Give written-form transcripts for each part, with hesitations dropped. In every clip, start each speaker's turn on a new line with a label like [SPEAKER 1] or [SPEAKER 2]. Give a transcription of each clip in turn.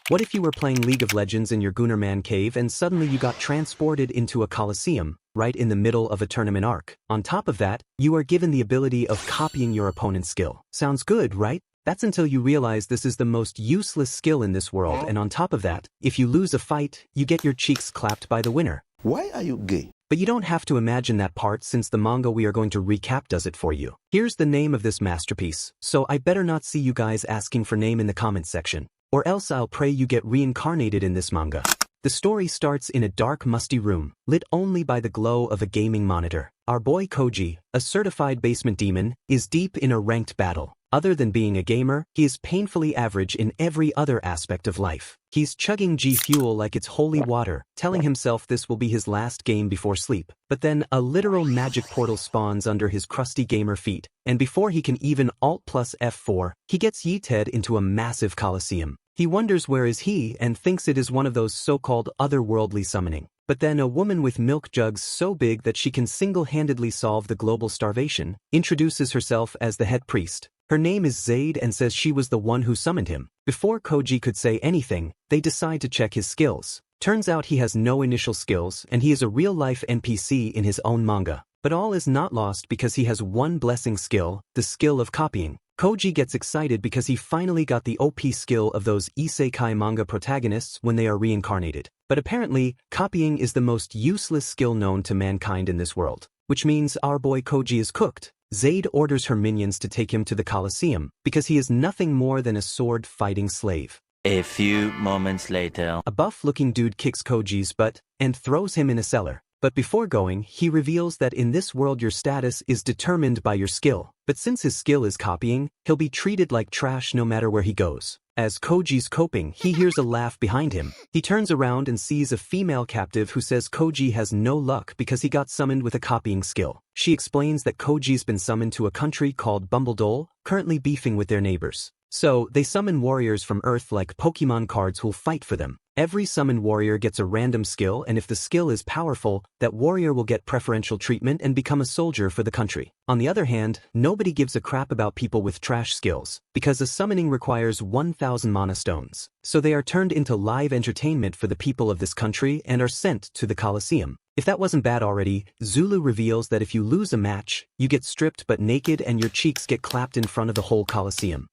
[SPEAKER 1] What if you were playing League of Legends in your Gunnerman cave and suddenly you got transported into a Coliseum, right in the middle of a tournament arc? On top of that, you are given the ability of copying your opponent's skill. Sounds good, right? That's until you realize this is the most useless skill in this world, and on top of that, if you lose a fight, you get your cheeks clapped by the winner.
[SPEAKER 2] Why are you gay?
[SPEAKER 1] But you don't have to imagine that part since the manga we are going to recap does it for you. Here's the name of this masterpiece, so I better not see you guys asking for name in the comments section, or else I'll pray you get reincarnated in this manga. The story starts in a dark, musty room, lit only by the glow of a gaming monitor. Our boy Koji, a certified basement demon, is deep in a ranked battle. Other than being a gamer, he is painfully average in every other aspect of life. He's chugging G Fuel like it's holy water, telling himself this will be his last game before sleep. But then a literal magic portal spawns under his crusty gamer feet, and before he can even Alt plus F4, he gets yeeted into a massive Coliseum. He wonders where is he and thinks it is one of those so-called otherworldly summoning. But then a woman with milk jugs so big that she can single-handedly solve the global starvation introduces herself as the head priest. Her name is Zaid and says she was the one who summoned him. Before Koji could say anything, they decide to check his skills. Turns out he has no initial skills and he is a real-life NPC in his own manga. But all is not lost because he has one blessing skill, the skill of copying. Koji gets excited because he finally got the OP skill of those isekai manga protagonists when they are reincarnated. But apparently, copying is the most useless skill known to mankind in this world. Which means our boy Koji is cooked. Zaid orders her minions to take him to the Coliseum because he is nothing more than a sword-fighting slave.
[SPEAKER 3] A few moments later.
[SPEAKER 1] A buff-looking dude kicks Koji's butt and throws him in a cellar. But before going, he reveals that in this world your status is determined by your skill. But since his skill is copying, he'll be treated like trash no matter where he goes. As Koji's coping, he hears a laugh behind him. He turns around and sees a female captive who says Koji has no luck because he got summoned with a copying skill. She explains that Koji's been summoned to a country called Bumbledole, currently beefing with their neighbors. So, they summon warriors from Earth like Pokemon cards who'll fight for them. Every summoned warrior gets a random skill, and if the skill is powerful, that warrior will get preferential treatment and become a soldier for the country. On the other hand, nobody gives a crap about people with trash skills, because a summoning requires 1,000 mana stones. So they are turned into live entertainment for the people of this country and are sent to the Coliseum. If that wasn't bad already, Zulu reveals that if you lose a match, you get stripped but naked and your cheeks get clapped in front of the whole Coliseum.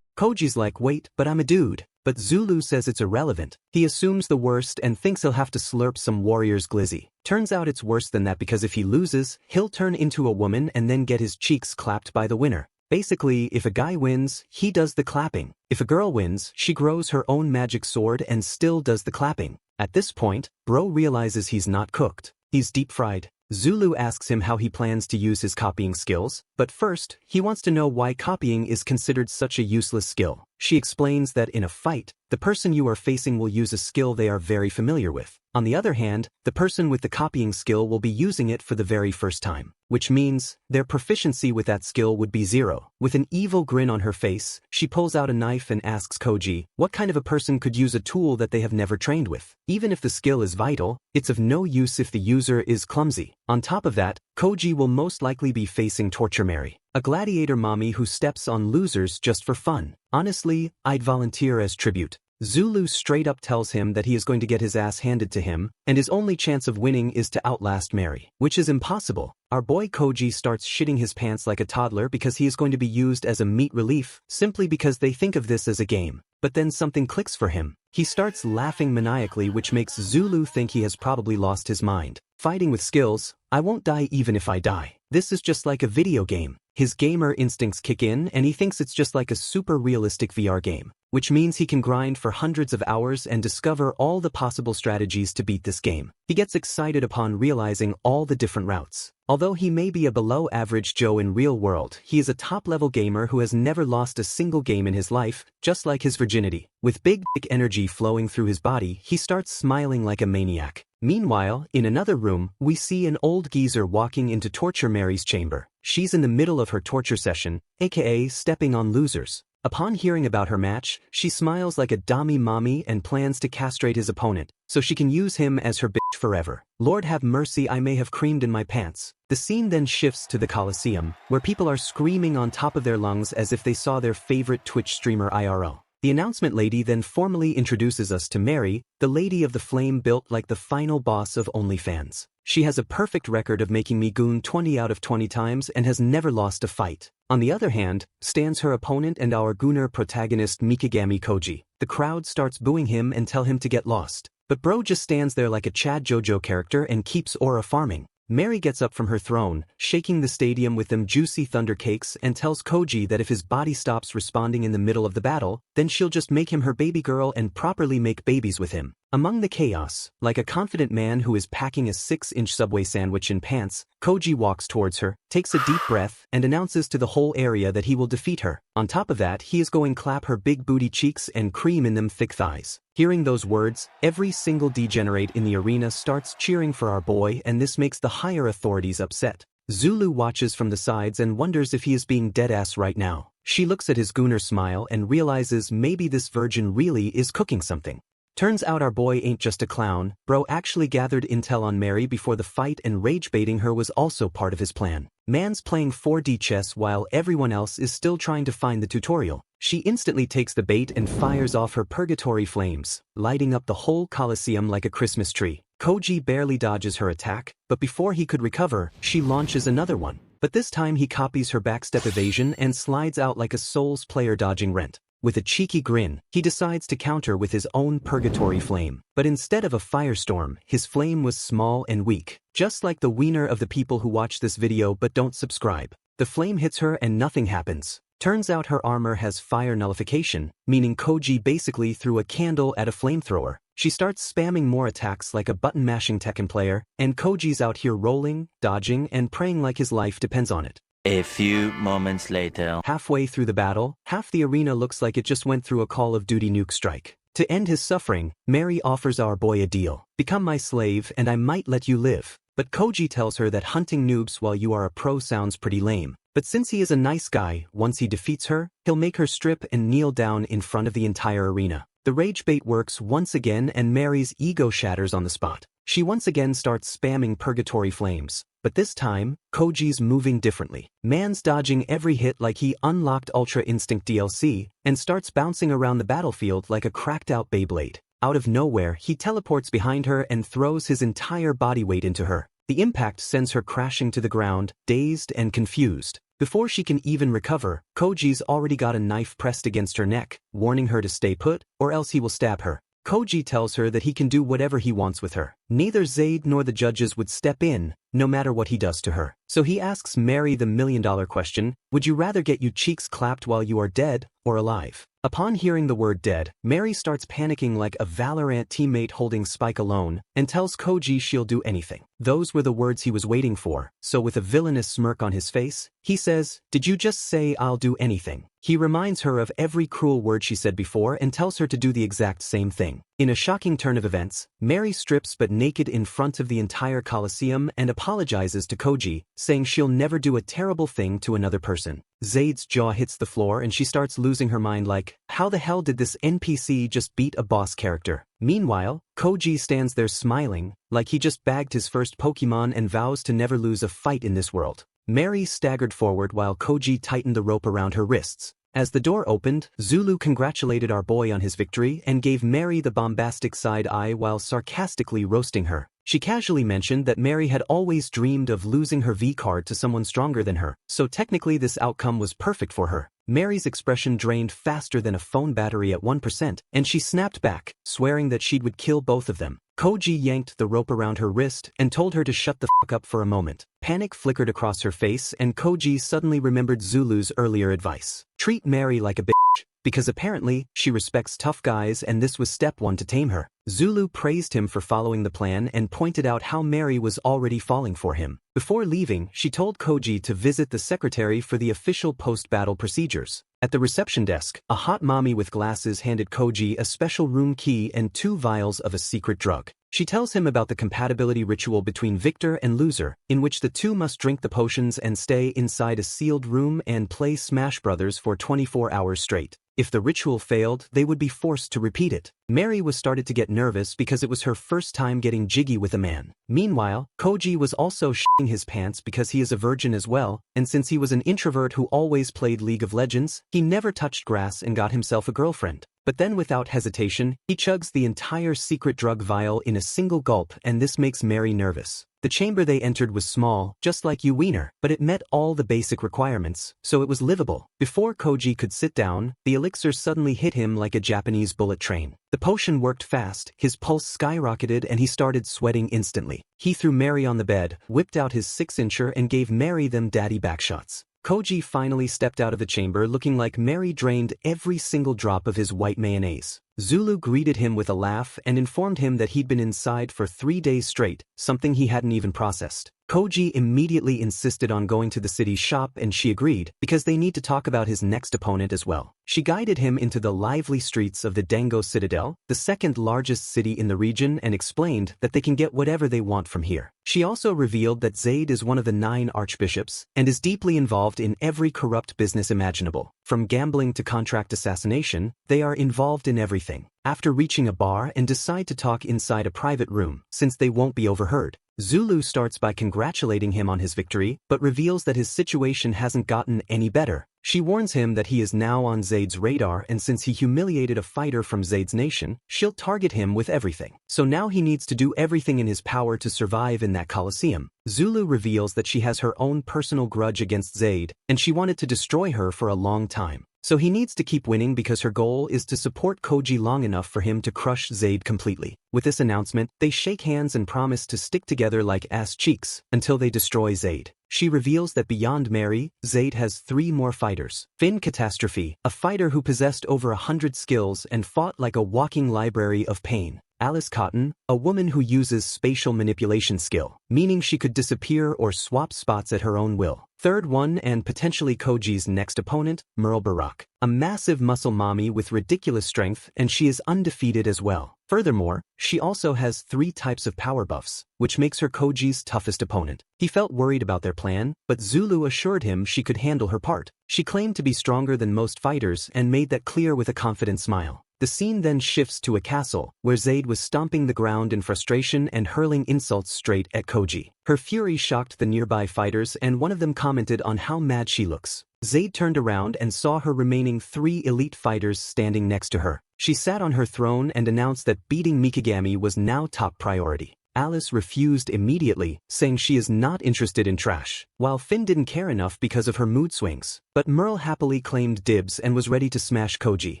[SPEAKER 1] Koji's like, wait, but I'm a dude. But Zulu says it's irrelevant. He assumes the worst and thinks he'll have to slurp some warrior's glizzy. Turns out it's worse than that because if he loses, he'll turn into a woman and then get his cheeks clapped by the winner. Basically, if a guy wins, he does the clapping. If a girl wins, she grows her own magic sword and still does the clapping. At this point, bro realizes he's not cooked. He's deep-fried. Zulu asks him how he plans to use his copying skills, but first, he wants to know why copying is considered such a useless skill. She explains that in a fight, the person you are facing will use a skill they are very familiar with. On the other hand, the person with the copying skill will be using it for the very first time, which means their proficiency with that skill would be 0. With an evil grin on her face, she pulls out a knife and asks Koji what kind of a person could use a tool that they have never trained with. Even if the skill is vital, it's of no use if the user is clumsy. On top of that, Koji will most likely be facing Torture Mary, a gladiator mommy who steps on losers just for fun. Honestly, I'd volunteer as tribute. Zulu straight up tells him that he is going to get his ass handed to him, and his only chance of winning is to outlast Mary, which is impossible. Our boy Koji starts shitting his pants like a toddler because he is going to be used as a meat relief, simply because they think of this as a game. But then something clicks for him. He starts laughing maniacally, which makes Zulu think he has probably lost his mind. Fighting with skills, I won't die even if I die. This is just like a video game. His gamer instincts kick in and he thinks it's just like a super realistic VR game, which means he can grind for hundreds of hours and discover all the possible strategies to beat this game. He gets excited upon realizing all the different routes. Although he may be a below-average Joe in real world, he is a top-level gamer who has never lost a single game in his life, just like his virginity. With big dick energy flowing through his body, he starts smiling like a maniac. Meanwhile, in another room, we see an old geezer walking into Torture Mary's chamber. She's in the middle of her torture session, aka stepping on losers. Upon hearing about her match, she smiles like a dummy mommy and plans to castrate his opponent, so she can use him as her bitch forever. Lord have mercy, I may have creamed in my pants. The scene then shifts to the Coliseum, where people are screaming on top of their lungs as if they saw their favorite Twitch streamer IRL. The announcement lady then formally introduces us to Mary, the lady of the flame built like the final boss of OnlyFans. She has a perfect record of making me goon 20 out of 20 times and has never lost a fight. On the other hand, stands her opponent and our gooner protagonist Mikigami Koji. The crowd starts booing him and tell him to get lost. But bro just stands there like a Chad JoJo character and keeps aura farming. Mary gets up from her throne, shaking the stadium with them juicy thunder cakes and tells Koji that if his body stops responding in the middle of the battle, then she'll just make him her baby girl and properly make babies with him. Among the chaos, like a confident man who is packing a 6-inch Subway sandwich in pants, Koji walks towards her, takes a deep breath, and announces to the whole area that he will defeat her. On top of that, he is going to clap her big booty cheeks and cream in them thick thighs. Hearing those words, every single degenerate in the arena starts cheering for our boy, and this makes the higher authorities upset. Zulu watches from the sides and wonders if he is being deadass right now. She looks at his gooner smile and realizes maybe this virgin really is cooking something. Turns out our boy ain't just a clown, bro actually gathered intel on Mary before the fight and rage-baiting her was also part of his plan. Man's playing 4D chess while everyone else is still trying to find the tutorial. She instantly takes the bait and fires off her purgatory flames, lighting up the whole Coliseum like a Christmas tree. Koji barely dodges her attack, but before he could recover, she launches another one. But this time he copies her backstep evasion and slides out like a Souls player dodging Rent. With a cheeky grin, he decides to counter with his own purgatory flame. But instead of a firestorm, his flame was small and weak. Just like the wiener of the people who watch this video but don't subscribe. The flame hits her and nothing happens. Turns out her armor has fire nullification, meaning Koji basically threw a candle at a flamethrower. She starts spamming more attacks like a button-mashing Tekken player, and Koji's out here rolling, dodging, and praying like his life depends on it.
[SPEAKER 3] A few moments later.
[SPEAKER 1] Halfway through the battle, half the arena looks like it just went through a Call of Duty nuke strike. To end his suffering, Mary offers our boy a deal. Become my slave and I might let you live. But Koji tells her that hunting noobs while you are a pro sounds pretty lame. But since he is a nice guy, once he defeats her, he'll make her strip and kneel down in front of the entire arena. The rage bait works once again and Mary's ego shatters on the spot. She once again starts spamming purgatory flames. But this time, Koji's moving differently. Man's dodging every hit like he unlocked Ultra Instinct DLC, and starts bouncing around the battlefield like a cracked-out Beyblade. Out of nowhere, he teleports behind her and throws his entire body weight into her. The impact sends her crashing to the ground, dazed and confused. Before she can even recover, Koji's already got a knife pressed against her neck, warning her to stay put, or else he will stab her. Koji tells her that he can do whatever he wants with her. Neither Zaid nor the judges would step in, no matter what he does to her. So he asks Mary the million-dollar question, would you rather get your cheeks clapped while you are dead, or alive? Upon hearing the word dead, Mary starts panicking like a Valorant teammate holding Spike alone, and tells Koji she'll do anything. Those were the words he was waiting for, so with a villainous smirk on his face, he says, did you just say I'll do anything? He reminds her of every cruel word she said before and tells her to do the exact same thing. In a shocking turn of events, Mary strips but naked in front of the entire Coliseum and apologizes to Koji, saying she'll never do a terrible thing to another person. Zaid's jaw hits the floor and she starts losing her mind like, how the hell did this NPC just beat a boss character? Meanwhile, Koji stands there smiling, like he just bagged his first Pokemon and vows to never lose a fight in this world. Mary staggered forward while Koji tightened the rope around her wrists. As the door opened, Zulu congratulated our boy on his victory and gave Mary the bombastic side eye while sarcastically roasting her. She casually mentioned that Mary had always dreamed of losing her V-card to someone stronger than her, so technically this outcome was perfect for her. Mary's expression drained faster than a phone battery at 1%, and she snapped back, swearing that she would kill both of them. Koji yanked the rope around her wrist and told her to shut the fuck up for a moment. Panic flickered across her face and Koji suddenly remembered Zulu's earlier advice. Treat Mary like a bitch, because apparently, she respects tough guys and this was step one to tame her. Zulu praised him for following the plan and pointed out how Mary was already falling for him. Before leaving, she told Koji to visit the secretary for the official post-battle procedures. At the reception desk, a hot mommy with glasses handed Koji a special room key and 2 vials of a secret drug. She tells him about the compatibility ritual between victor and loser, in which the two must drink the potions and stay inside a sealed room and play Smash Brothers for 24 hours straight. If the ritual failed, they would be forced to repeat it. Mary was started to get nervous because it was her first time getting jiggy with a man. Meanwhile, Koji was also shitting his pants because he is a virgin as well, and since he was an introvert who always played League of Legends, he never touched grass and got himself a girlfriend. But then without hesitation, he chugs the entire secret drug vial in a single gulp, and this makes Mary nervous. The chamber they entered was small, just like Wiener, but it met all the basic requirements, so it was livable. Before Koji could sit down, the elixir suddenly hit him like a Japanese bullet train. The potion worked fast, his pulse skyrocketed and he started sweating instantly. He threw Mary on the bed, whipped out his 6-incher and gave Mary them daddy backshots. Koji finally stepped out of the chamber looking like Mary drained every single drop of his white mayonnaise. Zulu greeted him with a laugh and informed him that he'd been inside for 3 days straight, something he hadn't even processed. Koji immediately insisted on going to the city shop and she agreed, because they need to talk about his next opponent as well. She guided him into the lively streets of the Dango Citadel, the second largest city in the region, and explained that they can get whatever they want from here. She also revealed that Zaid is one of the 9 archbishops, and is deeply involved in every corrupt business imaginable. From gambling to contract assassination, they are involved in everything. After reaching a bar and decide to talk inside a private room, since they won't be overheard. Zulu starts by congratulating him on his victory, but reveals that his situation hasn't gotten any better. She warns him that he is now on Zaid's radar, and since he humiliated a fighter from Zaid's nation, she'll target him with everything. So now he needs to do everything in his power to survive in that Coliseum. Zulu reveals that she has her own personal grudge against Zaid, and she wanted to destroy her for a long time. So he needs to keep winning because her goal is to support Koji long enough for him to crush Zaid completely. With this announcement, they shake hands and promise to stick together like ass cheeks until they destroy Zaid. She reveals that beyond Mary, Zaid has 3 more fighters. Finn Catastrophe, a fighter who possessed over 100 skills and fought like a walking library of pain. Alice Cotton, a woman who uses spatial manipulation skill, meaning she could disappear or swap spots at her own will. Third one, and potentially Koji's next opponent, Merle Barak, a massive muscle mommy with ridiculous strength, and she is undefeated as well. Furthermore, she also has 3 types of power buffs, which makes her Koji's toughest opponent. He felt worried about their plan, but Zulu assured him she could handle her part. She claimed to be stronger than most fighters and made that clear with a confident smile. The scene then shifts to a castle, where Zaid was stomping the ground in frustration and hurling insults straight at Koji. Her fury shocked the nearby fighters, and one of them commented on how mad she looks. Zaid turned around and saw her remaining 3 elite fighters standing next to her. She sat on her throne and announced that beating Mikigami was now top priority. Alice refused immediately, saying she is not interested in trash, while Finn didn't care enough because of her mood swings. But Merle happily claimed dibs and was ready to smash Koji.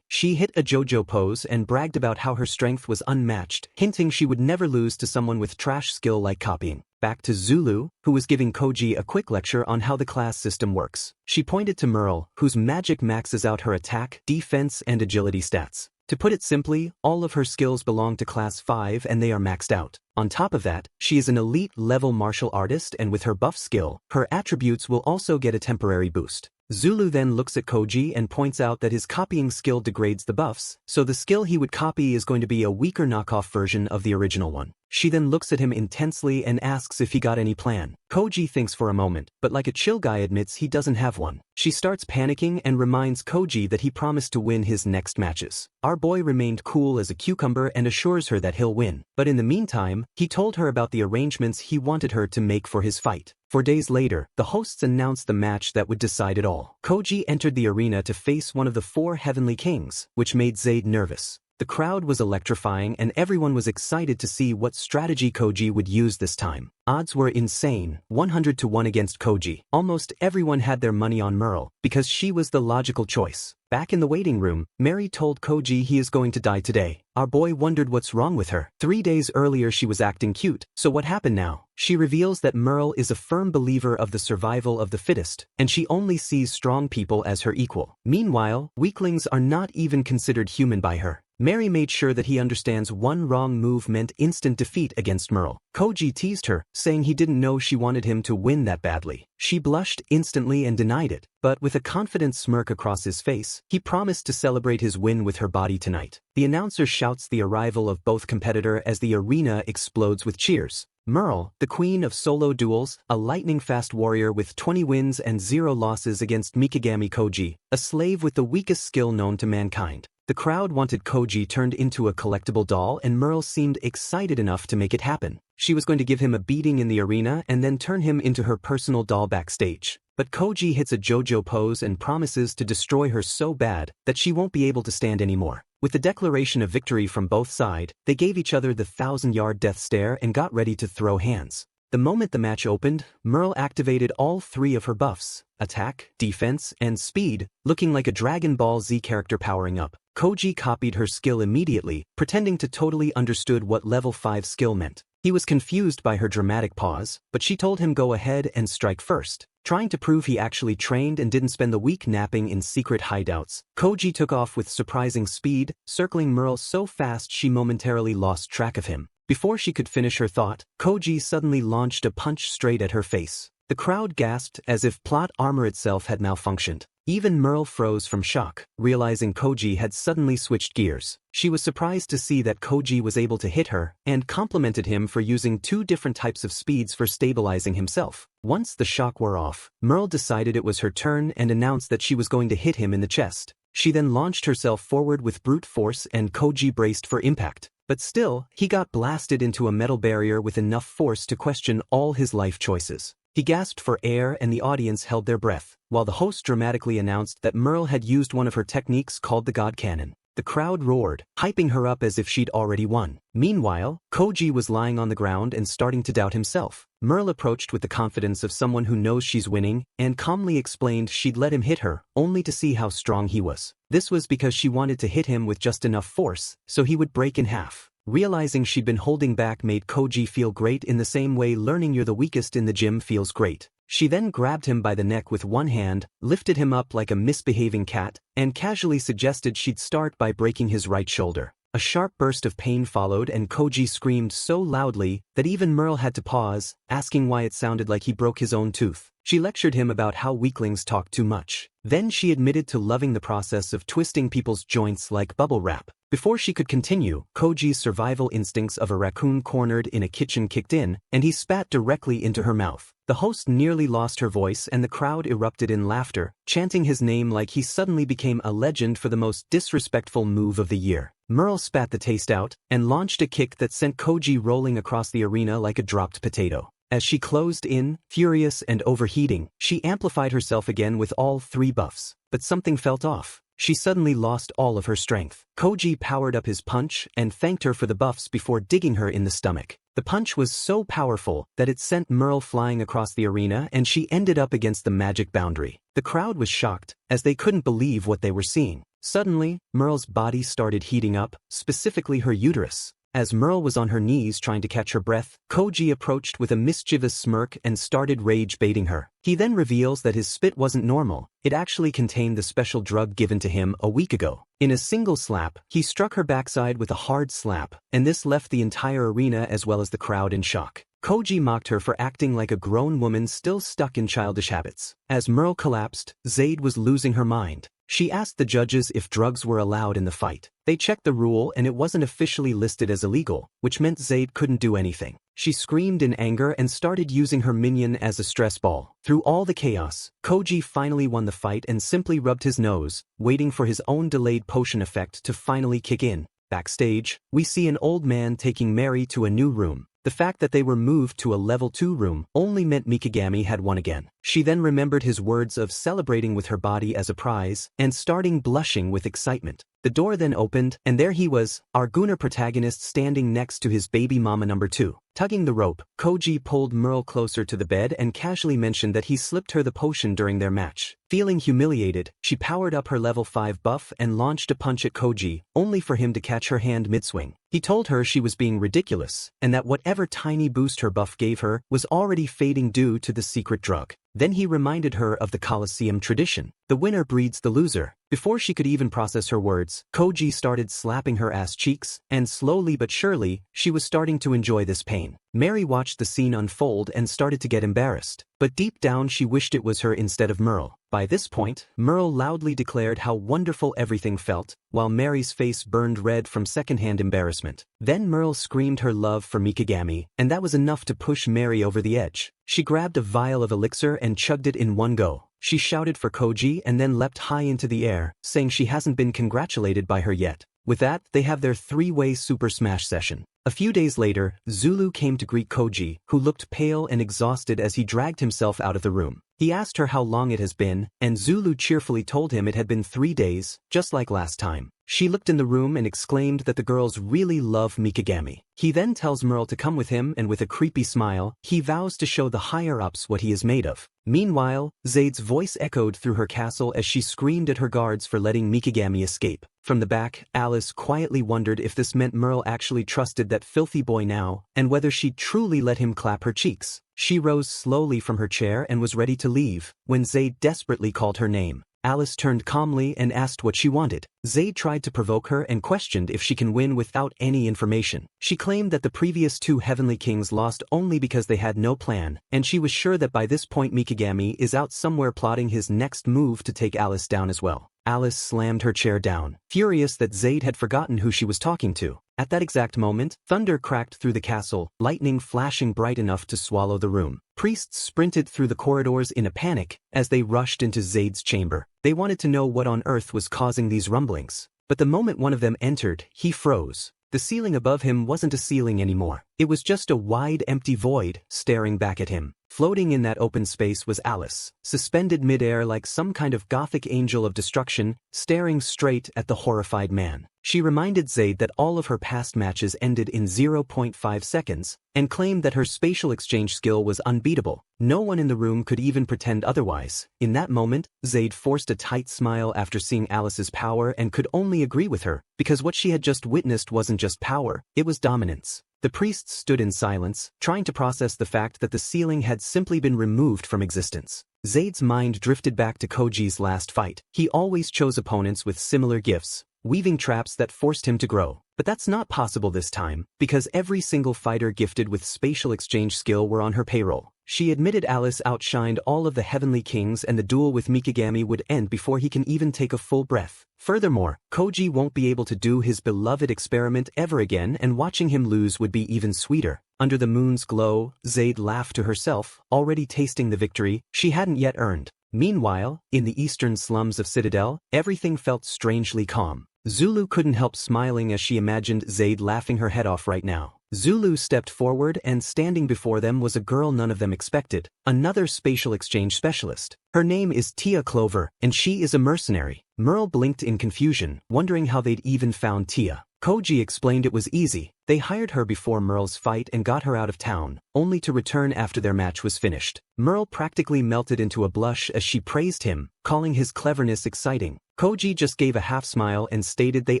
[SPEAKER 1] She hit a JoJo pose and bragged about how her strength was unmatched, hinting she would never lose to someone with trash skill like copying. Back to Zulu, who was giving Koji a quick lecture on how the class system works. She pointed to Merle, whose magic maxes out her attack, defense, and agility stats. To put it simply, all of her skills belong to class 5 and they are maxed out. On top of that, she is an elite-level martial artist, and with her buff skill, her attributes will also get a temporary boost. Zulu then looks at Koji and points out that his copying skill degrades the buffs, so the skill he would copy is going to be a weaker knockoff version of the original one. She then looks at him intensely and asks if he got any plan. Koji thinks for a moment, but like a chill guy admits he doesn't have one. She starts panicking and reminds Koji that he promised to win his next matches. Our boy remained cool as a cucumber and assures her that he'll win. But in the meantime, he told her about the arrangements he wanted her to make for his fight. 4 days later, the hosts announced the match that would decide it all. Koji entered the arena to face one of the 4 heavenly kings, which made Zaid nervous. The crowd was electrifying and everyone was excited to see what strategy Koji would use this time. Odds were insane, 100-1 against Koji. Almost everyone had their money on Merle, because she was the logical choice. Back in the waiting room, Mary told Koji he is going to die today. Our boy wondered what's wrong with her. 3 days earlier she was acting cute, so what happened now? She reveals that Merle is a firm believer of the survival of the fittest, and she only sees strong people as her equal. Meanwhile, weaklings are not even considered human by her. Mary made sure that he understands one wrong move meant instant defeat against Merle. Koji teased her, saying he didn't know she wanted him to win that badly. She blushed instantly and denied it, but with a confident smirk across his face, he promised to celebrate his win with her body tonight. The announcer shouts the arrival of both competitor as the arena explodes with cheers. Merle, the queen of solo duels, a lightning-fast warrior with 20 wins and 0 losses against Mikigami Koji, a slave with the weakest skill known to mankind. The crowd wanted Koji turned into a collectible doll, and Merle seemed excited enough to make it happen. She was going to give him a beating in the arena and then turn him into her personal doll backstage. But Koji hits a JoJo pose and promises to destroy her so bad that she won't be able to stand anymore. With the declaration of victory from both sides, they gave each other the 1,000-yard death stare and got ready to throw hands. The moment the match opened, Merle activated all 3 of her buffs: attack, defense, and speed, looking like a Dragon Ball Z character powering up. Koji copied her skill immediately, pretending to totally understood what level 5 skill meant. He was confused by her dramatic pause, but she told him go ahead and strike first. Trying to prove he actually trained and didn't spend the week napping in secret hideouts, Koji took off with surprising speed, circling Merle so fast she momentarily lost track of him. Before she could finish her thought, Koji suddenly launched a punch straight at her face. The crowd gasped as if plot armor itself had malfunctioned. Even Merle froze from shock, realizing Koji had suddenly switched gears. She was surprised to see that Koji was able to hit her, and complimented him for using 2 different types of speeds for stabilizing himself. Once the shock wore off, Merle decided it was her turn and announced that she was going to hit him in the chest. She then launched herself forward with brute force and Koji braced for impact. But still, he got blasted into a metal barrier with enough force to question all his life choices. He gasped for air and the audience held their breath, while the host dramatically announced that Merle had used one of her techniques called the God Cannon. The crowd roared, hyping her up as if she'd already won. Meanwhile, Koji was lying on the ground and starting to doubt himself. Merle approached with the confidence of someone who knows she's winning, and calmly explained she'd let him hit her, only to see how strong he was. This was because she wanted to hit him with just enough force, so he would break in half. Realizing she'd been holding back made Koji feel great in the same way learning you're the weakest in the gym feels great. She then grabbed him by the neck with one hand, lifted him up like a misbehaving cat, and casually suggested she'd start by breaking his right shoulder. A sharp burst of pain followed and Koji screamed so loudly that even Merle had to pause, asking why it sounded like he broke his own tooth. She lectured him about how weaklings talk too much. Then she admitted to loving the process of twisting people's joints like bubble wrap. Before she could continue, Koji's survival instincts of a raccoon cornered in a kitchen kicked in, and he spat directly into her mouth. The host nearly lost her voice and the crowd erupted in laughter, chanting his name like he suddenly became a legend for the most disrespectful move of the year. Merle spat the taste out and launched a kick that sent Koji rolling across the arena like a dropped potato. As she closed in, furious and overheating, she amplified herself again with all 3 buffs. But something felt off. She suddenly lost all of her strength. Koji powered up his punch and thanked her for the buffs before digging her in the stomach. The punch was so powerful that it sent Merle flying across the arena and she ended up against the magic boundary. The crowd was shocked, as they couldn't believe what they were seeing. Suddenly, Merle's body started heating up, specifically her uterus. As Merle was on her knees trying to catch her breath, Koji approached with a mischievous smirk and started rage-baiting her. He then reveals that his spit wasn't normal, it actually contained the special drug given to him a week ago. In a single slap, he struck her backside with a hard slap, and this left the entire arena as well as the crowd in shock. Koji mocked her for acting like a grown woman still stuck in childish habits. As Merle collapsed, Zaid was losing her mind. She asked the judges if drugs were allowed in the fight. They checked the rule and it wasn't officially listed as illegal, which meant Zaid couldn't do anything. She screamed in anger and started using her minion as a stress ball. Through all the chaos, Koji finally won the fight and simply rubbed his nose, waiting for his own delayed potion effect to finally kick in. Backstage, we see an old man taking Mary to a new room. The fact that they were moved to a level 2 room only meant Mikagami had won again. She then remembered his words of celebrating with her body as a prize and starting blushing with excitement. The door then opened and there he was, our Gunnar protagonist standing next to his baby mama number 2. Tugging the rope, Koji pulled Merle closer to the bed and casually mentioned that he slipped her the potion during their match. Feeling humiliated, she powered up her level 5 buff and launched a punch at Koji, only for him to catch her hand mid-swing. He told her she was being ridiculous, and that whatever tiny boost her buff gave her was already fading due to the secret drug. Then he reminded her of the Coliseum tradition. The winner breeds the loser. Before she could even process her words, Koji started slapping her ass cheeks, and slowly but surely, she was starting to enjoy this pain. Mary watched the scene unfold and started to get embarrassed, but deep down she wished it was her instead of Merle. By this point, Merle loudly declared how wonderful everything felt, while Mary's face burned red from secondhand embarrassment. Then Merle screamed her love for Mikagami, and that was enough to push Mary over the edge. She grabbed a vial of elixir and chugged it in one go. She shouted for Koji and then leapt high into the air, saying she hasn't been congratulated by her yet. With that, they have their 3-way Super Smash session. A few days later, Zulu came to greet Koji, who looked pale and exhausted as he dragged himself out of the room. He asked her how long it has been, and Zulu cheerfully told him it had been 3 days, just like last time. She looked in the room and exclaimed that the girls really love Mikagami. He then tells Merle to come with him, and with a creepy smile, he vows to show the higher-ups what he is made of. Meanwhile, Zade's voice echoed through her castle as she screamed at her guards for letting Mikagami escape. From the back, Alice quietly wondered if this meant Merle actually trusted that filthy boy now, and whether she'd truly let him clap her cheeks. She rose slowly from her chair and was ready to leave, when Zade desperately called her name. Alice turned calmly and asked what she wanted. Zade tried to provoke her and questioned if she can win without any information. She claimed that the previous two Heavenly Kings lost only because they had no plan, and she was sure that by this point Mikagami is out somewhere plotting his next move to take Alice down as well. Alice slammed her chair down, furious that Zade had forgotten who she was talking to. At that exact moment, thunder cracked through the castle, lightning flashing bright enough to swallow the room. Priests sprinted through the corridors in a panic as they rushed into Zade's chamber. They wanted to know what on earth was causing these rumblings. But the moment one of them entered, he froze. The ceiling above him wasn't a ceiling anymore. It was just a wide, empty void staring back at him. Floating in that open space was Alice, suspended midair like some kind of gothic angel of destruction, staring straight at the horrified man. She reminded Zade that all of her past matches ended in 0.5 seconds, and claimed that her spatial exchange skill was unbeatable. No one in the room could even pretend otherwise. In that moment, Zade forced a tight smile after seeing Alice's power and could only agree with her, because what she had just witnessed wasn't just power, it was dominance. The priests stood in silence, trying to process the fact that the ceiling had simply been removed from existence. Zade's mind drifted back to Koji's last fight. He always chose opponents with similar gifts, weaving traps that forced him to grow. But that's not possible this time, because every single fighter gifted with spatial exchange skill were on her payroll. She admitted Alice outshined all of the Heavenly Kings, and the duel with Mikagami would end before he can even take a full breath. Furthermore, Koji won't be able to do his beloved experiment ever again, and watching him lose would be even sweeter. Under the moon's glow, Zade laughed to herself, already tasting the victory she hadn't yet earned. Meanwhile, in the eastern slums of Citadel, everything felt strangely calm. Zulu couldn't help smiling as she imagined Zade laughing her head off right now. Zulu stepped forward, and standing before them was a girl none of them expected, another spatial exchange specialist. Her name is Tia Clover, and she is a mercenary. Merle blinked in confusion, wondering how they'd even found Tia. Koji explained it was easy. They hired her before Merle's fight and got her out of town, only to return after their match was finished. Merle practically melted into a blush as she praised him, calling his cleverness exciting. Koji just gave a half smile and stated they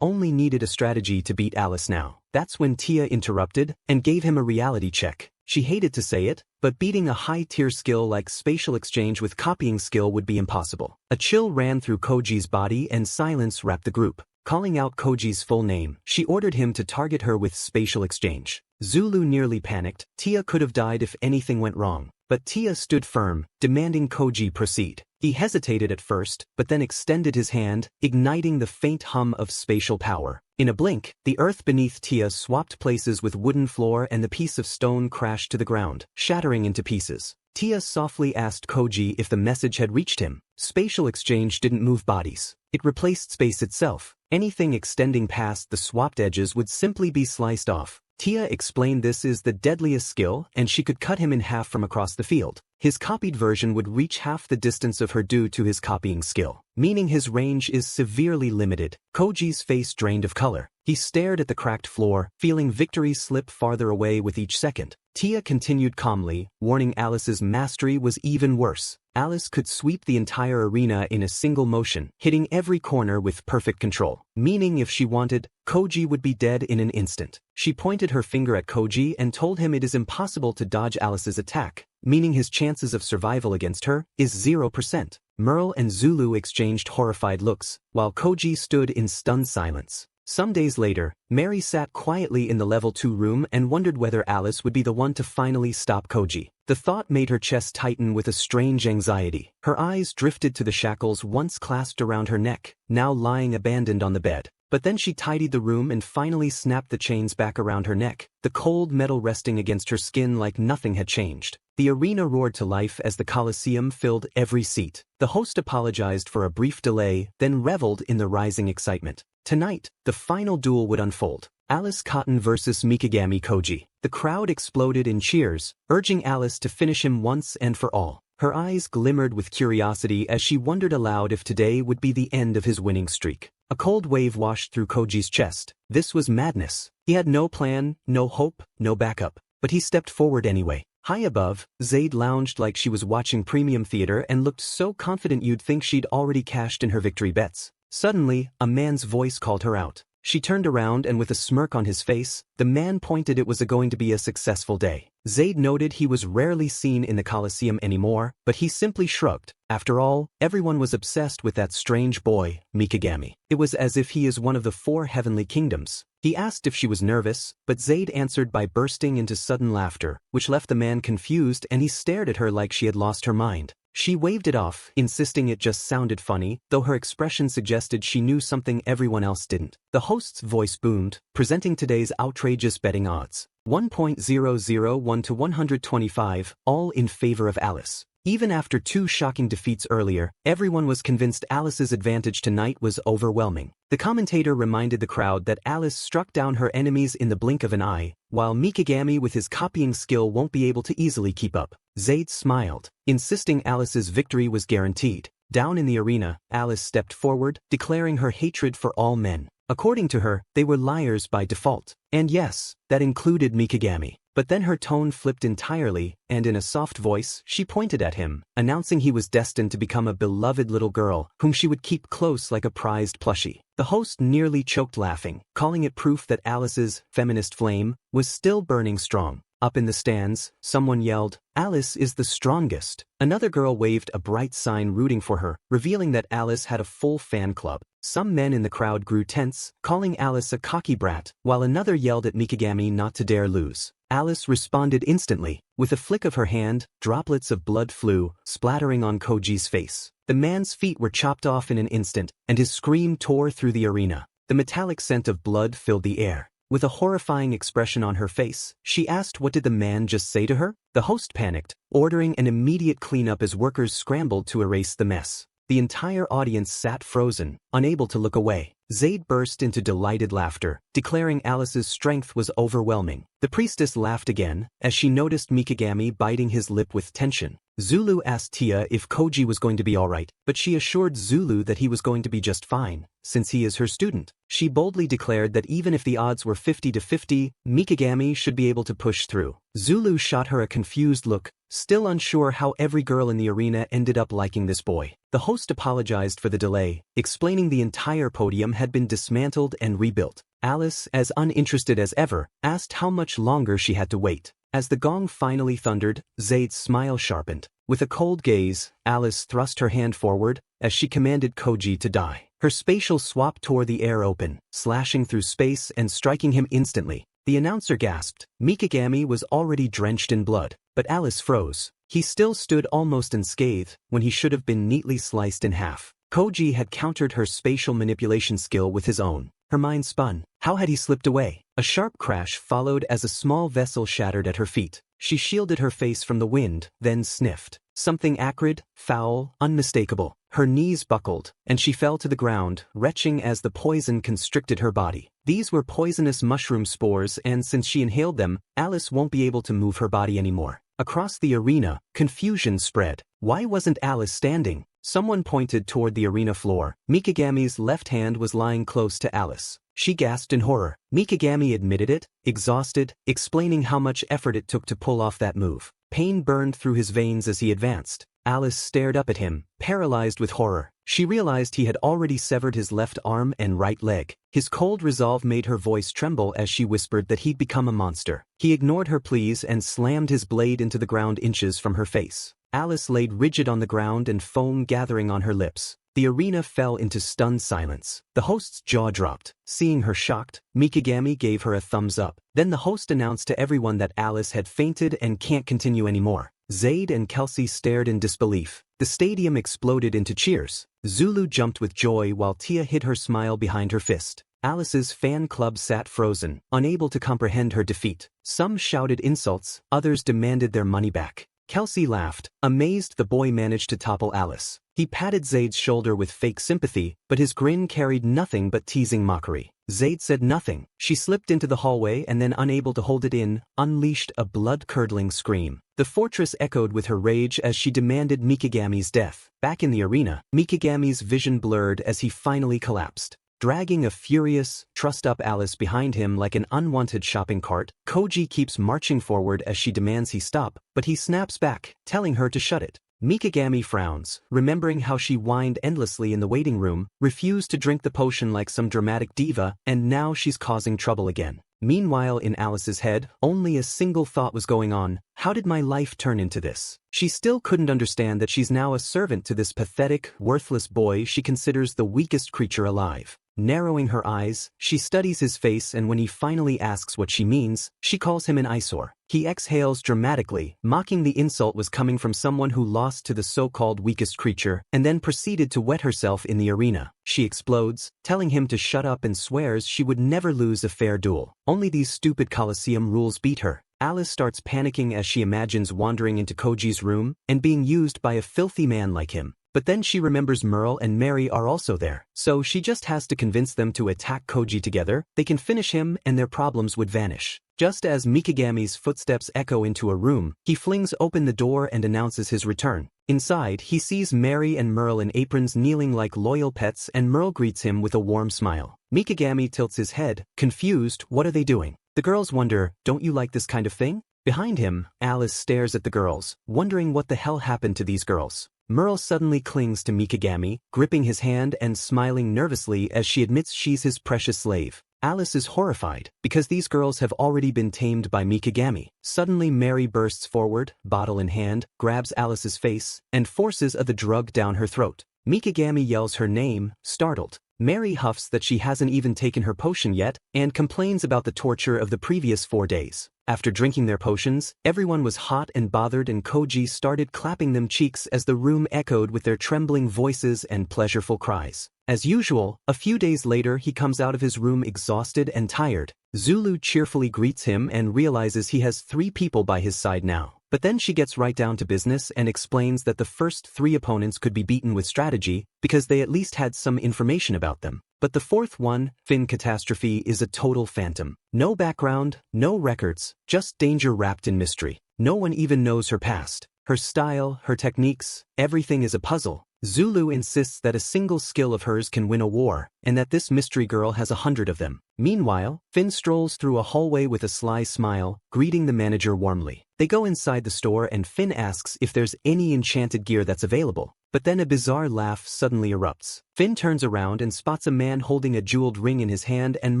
[SPEAKER 1] only needed a strategy to beat Alice now. That's when Tia interrupted and gave him a reality check. She hated to say it, but beating a high-tier skill like spatial exchange with copying skill would be impossible. A chill ran through Koji's body and silence wrapped the group. Calling out Koji's full name, she ordered him to target her with spatial exchange. Zulu nearly panicked. Tia could have died if anything went wrong. But Tia stood firm, demanding Koji proceed. He hesitated at first, but then extended his hand, igniting the faint hum of spatial power. In a blink, the earth beneath Tia swapped places with wooden floor, and the piece of stone crashed to the ground, shattering into pieces. Tia softly asked Koji if the message had reached him. Spatial exchange didn't move bodies. It replaced space itself. Anything extending past the swapped edges would simply be sliced off. Tia explained this is the deadliest skill, and she could cut him in half from across the field. His copied version would reach half the distance of her due to his copying skill, meaning his range is severely limited. Koji's face drained of color. He stared at the cracked floor, feeling victory slip farther away with each second. Tia continued calmly, warning Alice's mastery was even worse. Alice could sweep the entire arena in a single motion, hitting every corner with perfect control, meaning if she wanted, Koji would be dead in an instant. She pointed her finger at Koji and told him it is impossible to dodge Alice's attack, meaning his chances of survival against her is 0%. Merle and Zulu exchanged horrified looks, while Koji stood in stunned silence. Some days later, Mary sat quietly in the level 2 room and wondered whether Alice would be the one to finally stop Koji. The thought made her chest tighten with a strange anxiety. Her eyes drifted to the shackles once clasped around her neck, now lying abandoned on the bed. But then she tidied the room and finally snapped the chains back around her neck, the cold metal resting against her skin like nothing had changed. The arena roared to life as the Coliseum filled every seat. The host apologized for a brief delay, then reveled in the rising excitement. Tonight, the final duel would unfold. Alice Cotton versus Mikagami Koji. The crowd exploded in cheers, urging Alice to finish him once and for all. Her eyes glimmered with curiosity as she wondered aloud if today would be the end of his winning streak. A cold wave washed through Koji's chest. This was madness. He had no plan, no hope, no backup. But he stepped forward anyway. High above, Zaid lounged like she was watching premium theater and looked so confident you'd think she'd already cashed in her victory bets. Suddenly, a man's voice called her out. She turned around and with a smirk on his face, the man pointed it was going to be a successful day. Zaid noted he was rarely seen in the Coliseum anymore, but he simply shrugged. After all, everyone was obsessed with that strange boy, Mikagami. It was as if he is one of the 4 heavenly kingdoms. He asked if she was nervous, but Zaid answered by bursting into sudden laughter, which left the man confused and he stared at her like she had lost her mind. She waved it off, insisting it just sounded funny, though her expression suggested she knew something everyone else didn't. The host's voice boomed, presenting today's outrageous betting odds. 1.001 to 125, all in favor of Alice. Even after 2 shocking defeats earlier, everyone was convinced Alice's advantage tonight was overwhelming. The commentator reminded the crowd that Alice struck down her enemies in the blink of an eye, while Mikagami with his copying skill won't be able to easily keep up. Zaid smiled, insisting Alice's victory was guaranteed. Down in the arena, Alice stepped forward, declaring her hatred for all men. According to her, they were liars by default. And yes, that included Mikagami. But then her tone flipped entirely, and in a soft voice, she pointed at him, announcing he was destined to become a beloved little girl, whom she would keep close like a prized plushie. The host nearly choked laughing, calling it proof that Alice's feminist flame was still burning strong. Up in the stands, someone yelled, "Alice is the strongest." Another girl waved a bright sign rooting for her, revealing that Alice had a full fan club. Some men in the crowd grew tense, calling Alice a cocky brat, while another yelled at Mikagami not to dare lose. Alice responded instantly. With a flick of her hand, droplets of blood flew, splattering on Koji's face. The man's feet were chopped off in an instant, and his scream tore through the arena. The metallic scent of blood filled the air. With a horrifying expression on her face, she asked what did the man just say to her? The host panicked, ordering an immediate cleanup as workers scrambled to erase the mess. The entire audience sat frozen, unable to look away. Zaid burst into delighted laughter, declaring Alice's strength was overwhelming. The priestess laughed again, as she noticed Mikagami biting his lip with tension. Zulu asked Tia if Koji was going to be alright, but she assured Zulu that he was going to be just fine, since he is her student. She boldly declared that even if the odds were 50-50, Mikagami should be able to push through. Zulu shot her a confused look, still unsure how every girl in the arena ended up liking this boy. The host apologized for the delay, explaining the entire podium had been dismantled and rebuilt. Alice, as uninterested as ever, asked how much longer she had to wait. As the gong finally thundered, Zaid's smile sharpened. With a cold gaze, Alice thrust her hand forward, as she commanded Koji to die. Her spatial swap tore the air open, slashing through space and striking him instantly. The announcer gasped. Mikagami was already drenched in blood, but Alice froze. He still stood almost unscathed, when he should have been neatly sliced in half. Koji had countered her spatial manipulation skill with his own. Her mind spun. How had he slipped away? A sharp crash followed as a small vessel shattered at her feet. She shielded her face from the wind, then sniffed. Something acrid, foul, unmistakable. Her knees buckled, and she fell to the ground, retching as the poison constricted her body. These were poisonous mushroom spores, and since she inhaled them, Alice won't be able to move her body anymore. Across the arena, confusion spread. Why wasn't Alice standing? Someone pointed toward the arena floor. Mikagami's left hand was lying close to Alice. She gasped in horror. Mikagami admitted it, exhausted, explaining how much effort it took to pull off that move. Pain burned through his veins as he advanced. Alice stared up at him, paralyzed with horror. She realized he had already severed his left arm and right leg. His cold resolve made her voice tremble as she whispered that he'd become a monster. He ignored her pleas and slammed his blade into the ground inches from her face. Alice laid rigid on the ground and foam gathering on her lips. The arena fell into stunned silence. The host's jaw dropped. Seeing her shocked, Mikagami gave her a thumbs up. Then the host announced to everyone that Alice had fainted and can't continue anymore. Zaid and Kelsey stared in disbelief. The stadium exploded into cheers. Zulu jumped with joy while Tia hid her smile behind her fist. Alice's fan club sat frozen, unable to comprehend her defeat. Some shouted insults, others demanded their money back. Kelsey laughed, amazed the boy managed to topple Alice. He patted Zaid's shoulder with fake sympathy, but his grin carried nothing but teasing mockery. Zaid said nothing. She slipped into the hallway and then, unable to hold it in, unleashed a blood-curdling scream. The fortress echoed with her rage as she demanded Mikagami's death. Back in the arena, Mikagami's vision blurred as he finally collapsed. Dragging a furious, trussed-up Alice behind him like an unwanted shopping cart, Koji keeps marching forward as she demands he stop, but he snaps back, telling her to shut it. Mikagami frowns, remembering how she whined endlessly in the waiting room, refused to drink the potion like some dramatic diva, and now she's causing trouble again. Meanwhile, in Alice's head, only a single thought was going on: how did my life turn into this? She still couldn't understand that she's now a servant to this pathetic, worthless boy she considers the weakest creature alive. Narrowing her eyes, she studies his face, and when he finally asks what she means, she calls him an eyesore. He exhales dramatically, mocking the insult was coming from someone who lost to the so-called weakest creature, and then proceeded to wet herself in the arena. She explodes, telling him to shut up, and swears she would never lose a fair duel. Only these stupid Coliseum rules beat her. Alice starts panicking as she imagines wandering into Koji's room and being used by a filthy man like him. But then she remembers Merle and Mary are also there, so she just has to convince them to attack Koji together. They can finish him and their problems would vanish. Just as Mikagami's footsteps echo into a room, he flings open the door and announces his return. Inside, he sees Mary and Merle in aprons kneeling like loyal pets, and Merle greets him with a warm smile. Mikagami tilts his head, confused. What are they doing? The girls wonder, don't you like this kind of thing? Behind him, Alice stares at the girls, wondering what the hell happened to these girls. Merle suddenly clings to Mikagami, gripping his hand and smiling nervously as she admits she's his precious slave. Alice is horrified, because these girls have already been tamed by Mikagami. Suddenly Mary bursts forward, bottle in hand, grabs Alice's face, and forces the drug down her throat. Mikagami yells her name, startled. Mary huffs that she hasn't even taken her potion yet, and complains about the torture of the previous 4 days. After drinking their potions, everyone was hot and bothered, and Koji started clapping them cheeks as the room echoed with their trembling voices and pleasureful cries. As usual, a few days later he comes out of his room exhausted and tired. Zulu cheerfully greets him and realizes he has 3 people by his side now. But then she gets right down to business and explains that the first 3 opponents could be beaten with strategy because they at least had some information about them. But the 4th one, Fin Catastrophe, is a total phantom. No background, no records, just danger wrapped in mystery. No one even knows her past, her style, her techniques, everything is a puzzle. Zulu insists that a single skill of hers can win a war, and that this mystery girl has 100 of them. Meanwhile, Fin strolls through a hallway with a sly smile, greeting the manager warmly. They go inside the store and Fin asks if there's any enchanted gear that's available. But then a bizarre laugh suddenly erupts. Fin turns around and spots a man holding a jeweled ring in his hand and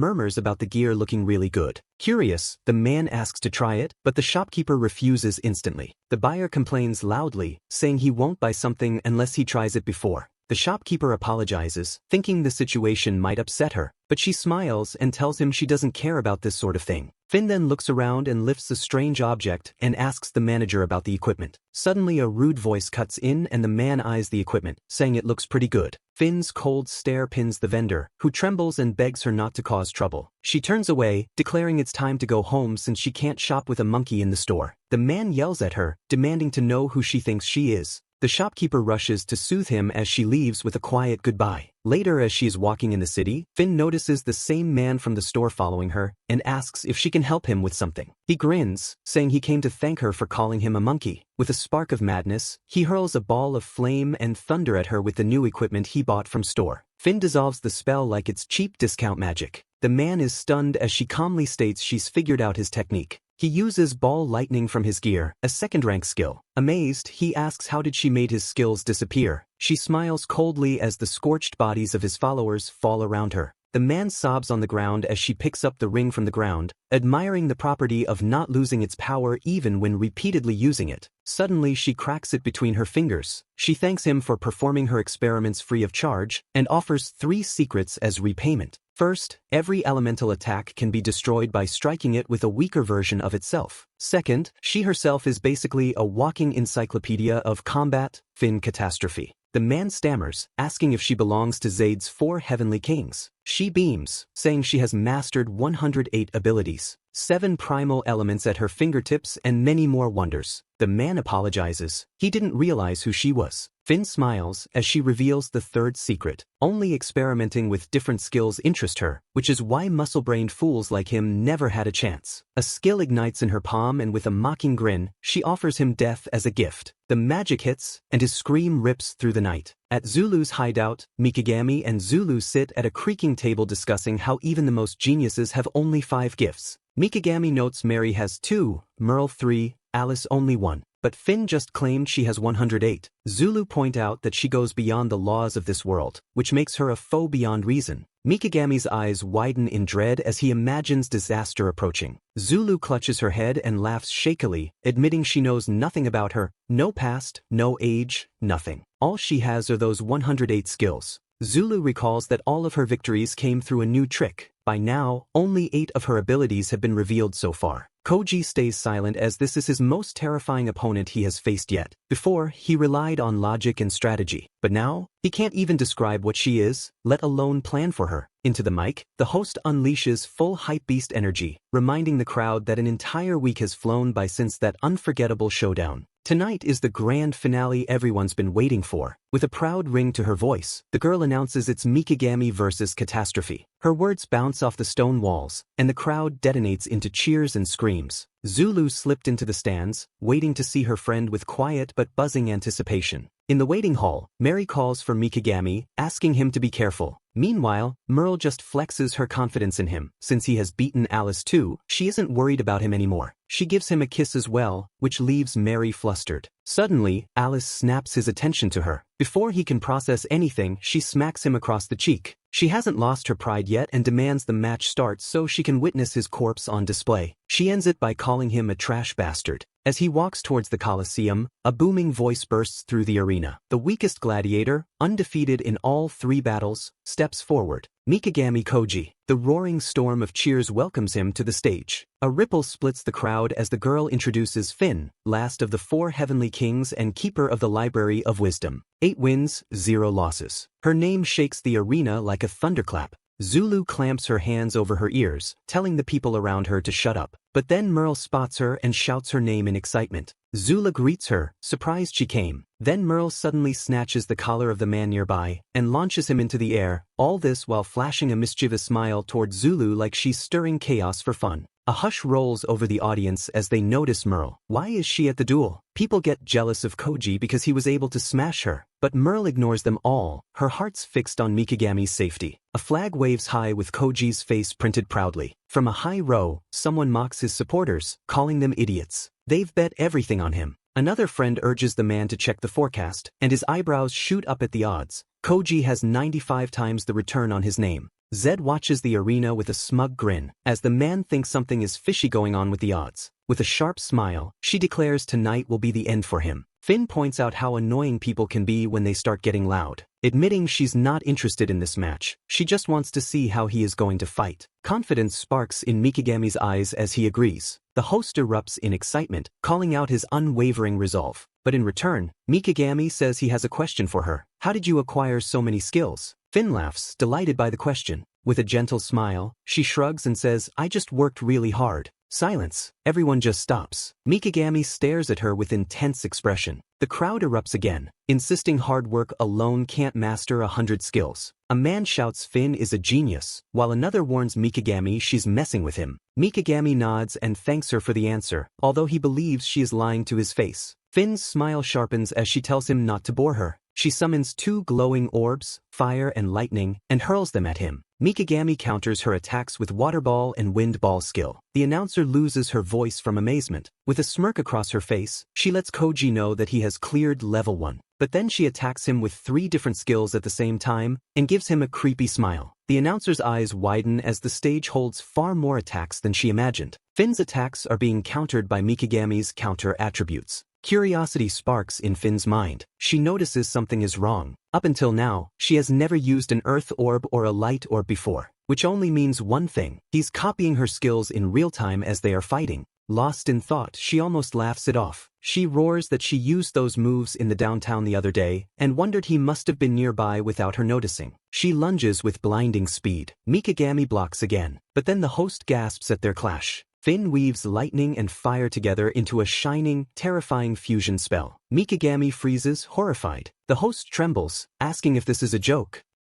[SPEAKER 1] murmurs about the gear looking really good. Curious, the man asks to try it, but the shopkeeper refuses instantly. The buyer complains loudly, saying he won't buy something unless he tries it before. The shopkeeper apologizes, thinking the situation might upset her, but she smiles and tells him she doesn't care about this sort of thing. Fin then looks around and lifts a strange object and asks the manager about the equipment. Suddenly a rude voice cuts in and the man eyes the equipment, saying it looks pretty good. Fin's cold stare pins the vendor, who trembles and begs her not to cause trouble. She turns away, declaring it's time to go home since she can't shop with a monkey in the store. The man yells at her, demanding to know who she thinks she is. The shopkeeper rushes to soothe him as she leaves with a quiet goodbye. Later, as she is walking in the city, Fin notices the same man from the store following her and asks if she can help him with something. He grins, saying he came to thank her for calling him a monkey. With a spark of madness, he hurls a ball of flame and thunder at her with the new equipment he bought from store. Fin dissolves the spell like it's cheap discount magic. The man is stunned as she calmly states she's figured out his technique. He uses ball lightning from his gear, a second-rank skill. Amazed, he asks how did she made his skills disappear. She smiles coldly as the scorched bodies of his followers fall around her. The man sobs on the ground as she picks up the ring from the ground, admiring the property of not losing its power even when repeatedly using it. Suddenly she cracks it between her fingers. She thanks him for performing her experiments free of charge, and offers 3 secrets as repayment. First, every elemental attack can be destroyed by striking it with a weaker version of itself. Second, she herself is basically a walking encyclopedia of combat. Fin Catastrophe. The man stammers, asking if she belongs to Zaid's 4 heavenly kings. She beams, saying she has mastered 108 abilities, 7 primal elements at her fingertips, and many more wonders. The man apologizes. He didn't realize who she was. Finn smiles as she reveals the third secret. Only experimenting with different skills interest her, which is why muscle-brained fools like him never had a chance. A skill ignites in her palm and with a mocking grin, she offers him death as a gift. The magic hits, and his scream rips through the night. At Zulu's hideout, Mikagami and Zulu sit at a creaking table discussing how even the most geniuses have only 5 gifts. Mikagami notes Mary has 2, Merle 3, Alice only 1. But Finn just claimed she has 108. Zulu point out that she goes beyond the laws of this world, which makes her a foe beyond reason. Mikagami's eyes widen in dread as he imagines disaster approaching. Zulu clutches her head and laughs shakily, admitting she knows nothing about her, no past, no age, nothing. All she has are those 108 skills. Zulu recalls that all of her victories came through a new trick. By now, only 8 of her abilities have been revealed so far. Koji stays silent as this is his most terrifying opponent he has faced yet. Before, he relied on logic and strategy, but now, he can't even describe what she is, let alone plan for her. Into the mic, the host unleashes full hypebeast energy, reminding the crowd that an entire week has flown by since that unforgettable showdown. Tonight is the grand finale everyone's been waiting for. With a proud ring to her voice, the girl announces it's Mikagami versus Catastrophe. Her words bounce off the stone walls, and the crowd detonates into cheers and screams. Zulu slipped into the stands, waiting to see her friend with quiet but buzzing anticipation. In the waiting hall, Mary calls for Mikagami, asking him to be careful. Meanwhile, Merle just flexes her confidence in him. Since he has beaten Alice too, she isn't worried about him anymore. She gives him a kiss as well, which leaves Mary flustered. Suddenly, Alice snaps his attention to her. Before he can process anything, she smacks him across the cheek. She hasn't lost her pride yet and demands the match start so she can witness his corpse on display. She ends it by calling him a trash bastard. As he walks towards the Coliseum, a booming voice bursts through the arena. The weakest gladiator, undefeated in all 3 battles, steps forward. Mikagami Koji. The roaring storm of cheers welcomes him to the stage. A ripple splits the crowd as the girl introduces Finn, last of the 4 heavenly kings and keeper of the Library of Wisdom. 8 wins, 0 losses. Her name shakes the arena like a thunderclap. Zulu clamps her hands over her ears, telling the people around her to shut up. But then Merle spots her and shouts her name in excitement. Zula greets her, surprised she came. Then Merle suddenly snatches the collar of the man nearby and launches him into the air, all this while flashing a mischievous smile toward Zulu like she's stirring chaos for fun. A hush rolls over the audience as they notice Merle. Why is she at the duel? People get jealous of Koji because he was able to smash her, but Merle ignores them all, her heart's fixed on Mikagami's safety. A flag waves high with Koji's face printed proudly. From a high row, someone mocks his supporters, calling them idiots. They've bet everything on him. Another friend urges the man to check the forecast, and his eyebrows shoot up at the odds. Koji has 95 times the return on his name. Zed watches the arena with a smug grin, as the man thinks something is fishy going on with the odds. With a sharp smile, she declares tonight will be the end for him. Finn points out how annoying people can be when they start getting loud. Admitting she's not interested in this match, she just wants to see how he is going to fight. Confidence sparks in Mikagami's eyes as he agrees. The host erupts in excitement, calling out his unwavering resolve. But in return, Mikagami says he has a question for her. How did you acquire so many skills? Finn laughs, delighted by the question. With a gentle smile, she shrugs and says, I just worked really hard. Silence. Everyone just stops. Mikagami stares at her with intense expression. The crowd erupts again, insisting hard work alone can't master 100 skills. A man shouts Finn is a genius, while another warns Mikagami she's messing with him. Mikagami nods and thanks her for the answer, although he believes she is lying to his face. Finn's smile sharpens as she tells him not to bore her. She summons 2 glowing orbs, fire and lightning, and hurls them at him. Mikagami counters her attacks with water ball and wind ball skill. The announcer loses her voice from amazement. With a smirk across her face, she lets Koji know that he has cleared level 1. But then she attacks him with 3 different skills at the same time, and gives him a creepy smile. The announcer's eyes widen as the stage holds far more attacks than she imagined. Finn's attacks are being countered by Mikagami's counter attributes. Curiosity sparks in Finn's mind. She notices something is wrong. Up until now, she has never used an earth orb or a light orb before, which only means one thing. He's copying her skills in real time as they are fighting. Lost in thought, she almost laughs it off. She roars that she used those moves in the downtown the other day, and wondered he must have been nearby without her noticing. She lunges with blinding speed. Mikagami blocks again, but then the host gasps at their clash. Finn weaves lightning and fire together into a shining, terrifying fusion spell. Mikigami freezes, horrified. The host trembles, asking if this is a joke.